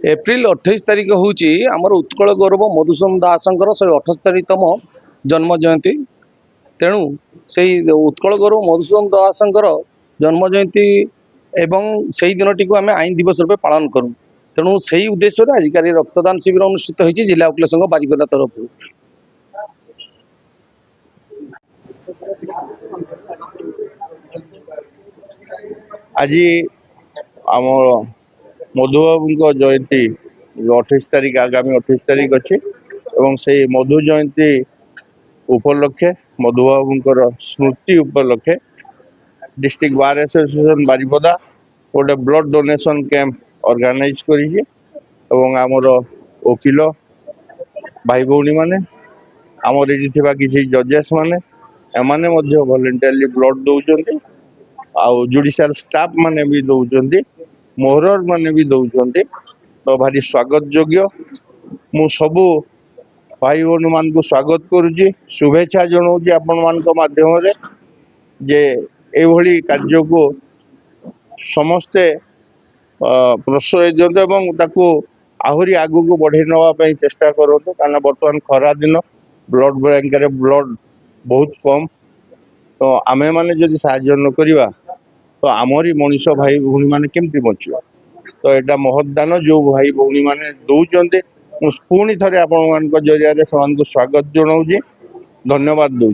April 28 तारिख हूँ आमर उत्कल गौरव मधुसूदन दासंकर 178तम जन्म जयंती। तेणु से उत्कल गौरव मधुसूदन दासंकर जन्म जयंती एवं से दिन टी आम आईन दिवस रूप पालन करूँ। तेणु से उद्देश्य आजिक रक्तदान शिविर अनुष्ठित होती जिला वकिल संघ बारिपदा तरफ। आज आम मधुबाबू जयंती 28 तारिख आगामी 28 तारिख अच्छी से मधु जयंती उपलक्षे मधुबाबूर स्मृति उपलक्षे डिस्ट्रिक्ट बार एसोसिएशन बारिपदा गोटे ब्लड डोनेशन कैंप ऑर्गेनाइज करी आमर वकिल भाई भौणी माने आमर ये किसी जजेस माने एमाने वॉलंटियरली ब्लड दौरान आउ जुडिशियल स्टाफ माने भी दौरान मोहरर माने भी दौरान तो भारी स्वागत योग्य। मु सबू भाई भौणी मान को स्वागत करुच्ची शुभेच्छा जनाऊँ आपण मान माध्यम जे एभली कार्य को समस्ते प्रश्रय दिंतु आहरी आगू को बढ़े नापी चेष्टा करूँ कारण बर्तमान खरा दिन ब्लड बैंक ब्लड बहुत कम तो आमे माने जदि साहाय्य न करिबा तो आमरी मनीष भाई भौणी माने केमती बचिबा तो यहाँ महदान जो भाई भौणी माने दौरान पुणी थे आपण जरिया स्वागत जनाऊँ धन्यवाद दूँ।